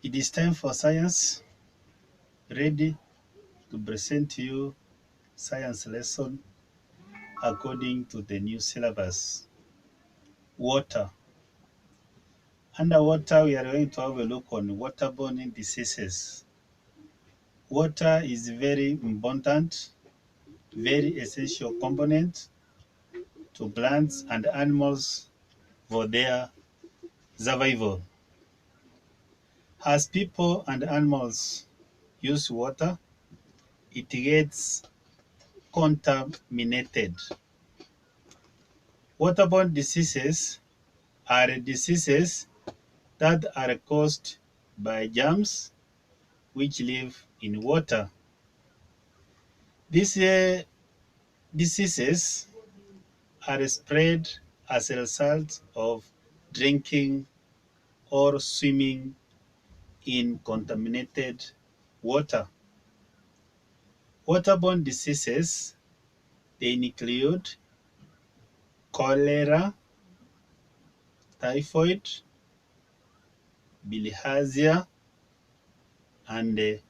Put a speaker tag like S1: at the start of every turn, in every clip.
S1: It is time for science, ready to present to you science lesson according to the new syllabus. Water. Underwater, we are going to have a look on waterborne diseases. Water is very important, very essential component to plants and animals for their survival. As people and animals use water, it gets contaminated. Waterborne diseases are diseases that are caused by germs which live in water. These diseases are spread as a result of drinking or swimming in contaminated water. Waterborne diseases, they include cholera, typhoid, bilharzia, and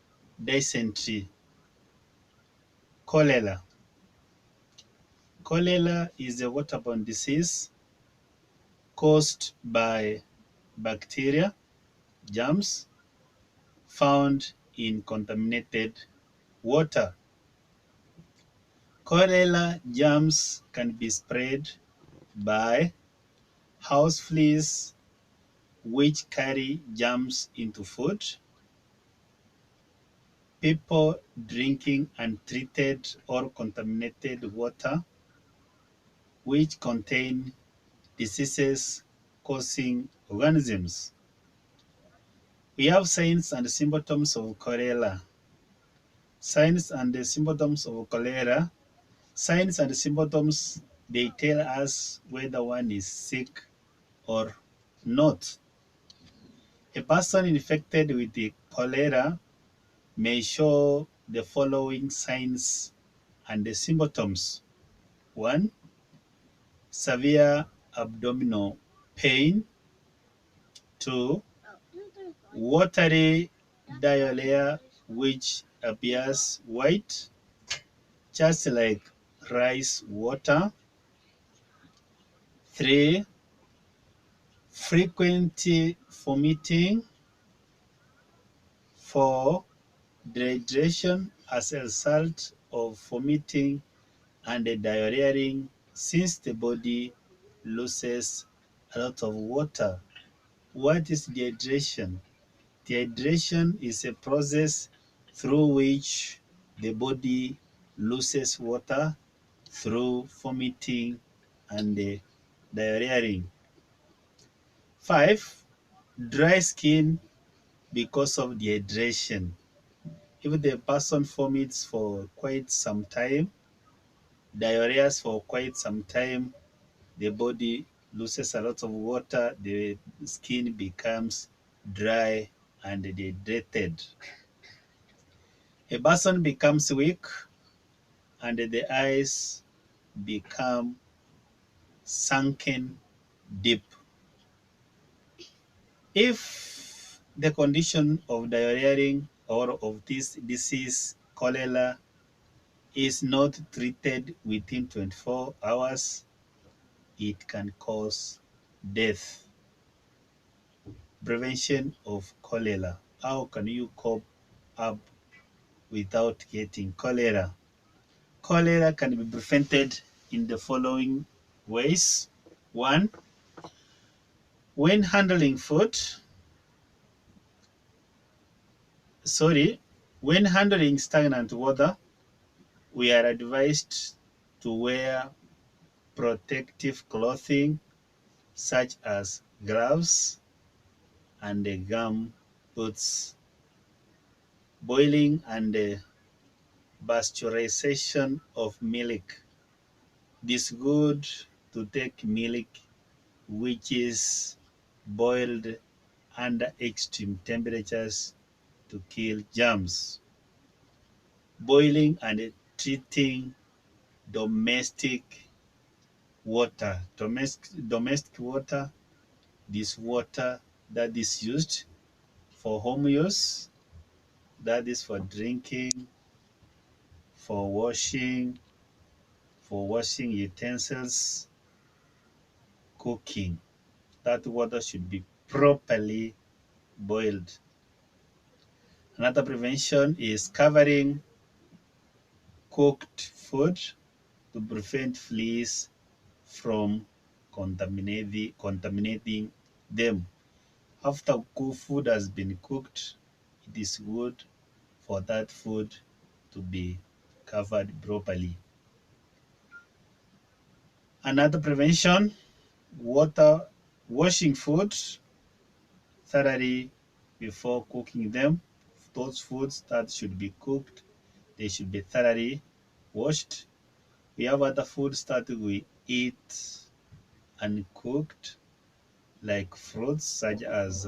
S1: dysentery. Cholera. Cholera is a waterborne disease caused by bacteria, germs found in contaminated water. Cholera germs can be spread by house fleas which carry germs into food, people drinking untreated or contaminated water which contain diseases causing organisms. We have signs and symptoms of cholera. Signs and symptoms of cholera. Signs and symptoms, they tell us whether one is sick or not. A person infected with the cholera may show the following signs and the symptoms. 1. Severe abdominal pain. 2. Watery diarrhea which appears white, just like rice water. 3. Frequent vomiting. 4. Dehydration as a result of vomiting and diarrhea since the body loses a lot of water. What is dehydration? Dehydration is a process through which the body loses water through vomiting and diarrhea. 5. Dry skin because of dehydration. If the person vomits for quite some time, diarrhea for quite some time, the body loses a lot of water, the skin becomes dry and dehydrated. A person becomes weak and the eyes become sunken deep. If the condition of diarrhea or of this disease, cholera, is not treated within 24 hours, it can cause death. Prevention of cholera. How can you cope up without getting cholera? Cholera can be prevented in the following ways. 1. When handling food, when handling stagnant water, we are advised to wear protective clothing such as gloves and gum boots. Boiling and pasteurization of milk. It is good to take milk which is boiled under extreme temperatures to kill germs. Boiling and treating domestic water. Domestic water, this water that is used for home use, that is for drinking, for washing utensils, cooking. That water should be properly boiled. Another prevention is covering cooked food to prevent fleas from contaminating them. After food has been cooked, it is good for that food to be covered properly. Another prevention, water washing food thoroughly before cooking them. Those foods that should be cooked, they should be thoroughly washed. We have other foods that we eat uncooked, like fruits such as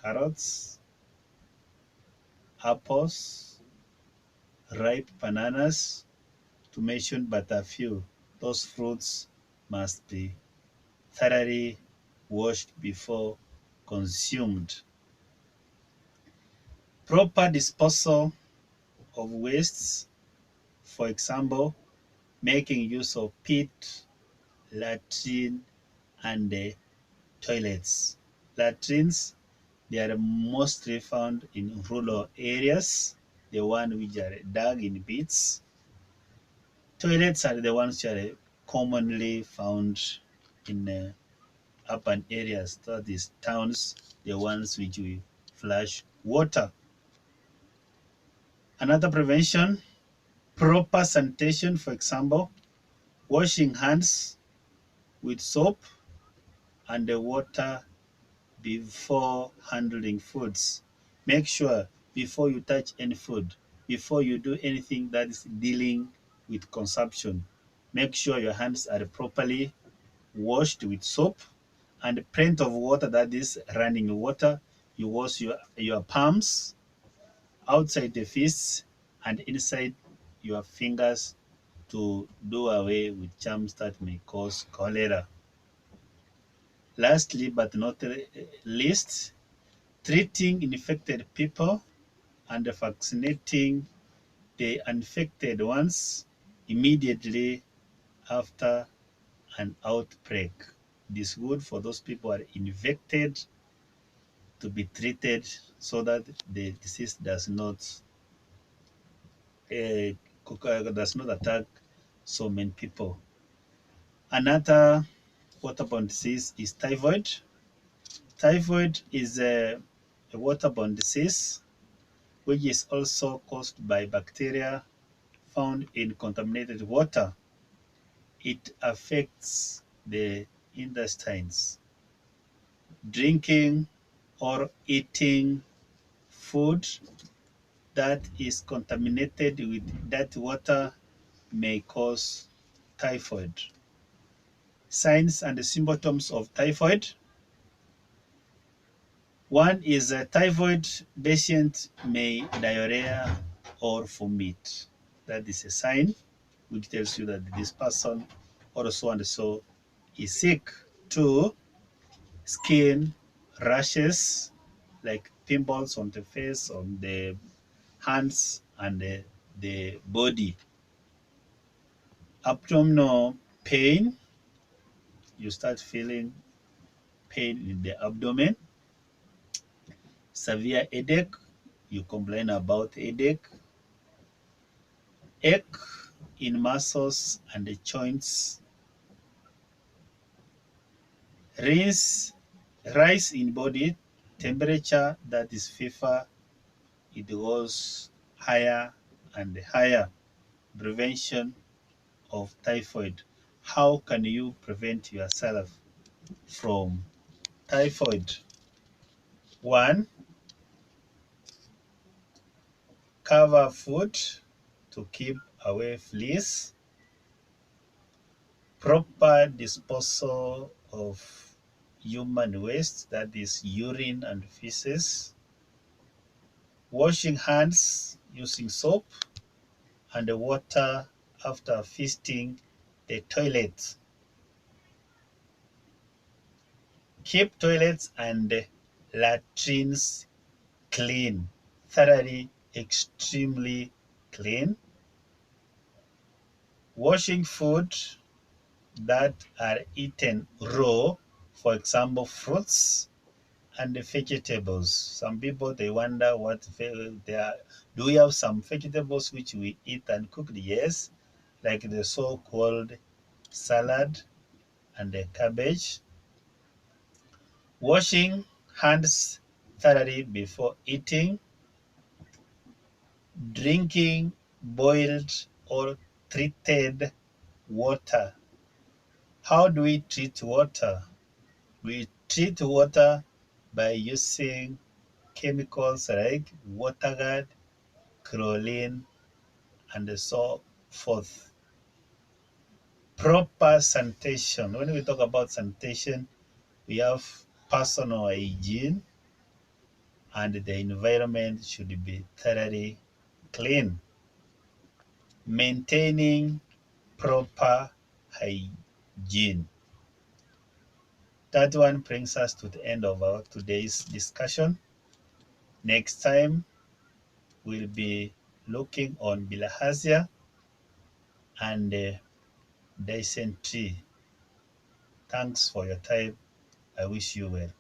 S1: carrots, apples, ripe bananas, to mention but a few. Those fruits must be thoroughly washed before consumed. Proper disposal of wastes, for example, making use of pit, latrine, and toilets. Latrines, they are mostly found in rural areas, the one which are dug in pits. Toilets are the ones which are commonly found in urban areas, that is towns, the ones which we flush water. Another prevention, proper sanitation, for example, washing hands with soap and the water before handling foods. Make sure before you touch any food, before you do anything that is dealing with consumption, make sure your hands are properly washed with soap and plenty of water, that is running water. You wash your palms, outside the fists, and inside your fingers to do away with germs that may cause cholera. Lastly, but not least, treating infected people and vaccinating the infected ones immediately after an outbreak. It is good for those people who are infected to be treated so that the disease uh, does not attack so many people. Another waterborne disease is typhoid. Typhoid is a waterborne disease which is also caused by bacteria found in contaminated water. It affects the intestines. Drinking or eating food that is contaminated with that water may cause typhoid. Signs and symptoms of typhoid. One is a typhoid patient may diarrhea or vomit. That is a sign which tells you that this person or so and so is sick. Two, skin rashes like pimples on the face, on the hands, and the body. Abdominal pain, you start feeling pain in the abdomen. Severe headache, you complain about headache. Ache in muscles and the joints. Rise in body temperature, that is fever, it goes higher and higher. Prevention of typhoid. How can you prevent yourself from typhoid? One, cover food to keep away fleas. Proper disposal of human waste, that is urine and feces. Washing hands using soap and water after visiting the toilet. Keep toilets and latrines clean, thoroughly, extremely clean. Washing food that are eaten raw, for example, fruits and the vegetables. Some people they wonder what they are. Do we have some vegetables which we eat and cooked? Yes, like the so-called salad and the cabbage. Washing hands thoroughly before eating. Drinking boiled or treated water. How do we treat water? We treat water by using chemicals like water guard, chlorine, and so forth. Proper sanitation. When we talk about sanitation, we have personal hygiene and the environment should be thoroughly clean. Maintaining proper hygiene. That one brings us to the end of our today's discussion. Next time, we'll be looking on bilharzia and dysentery. Thanks for your time. I wish you well.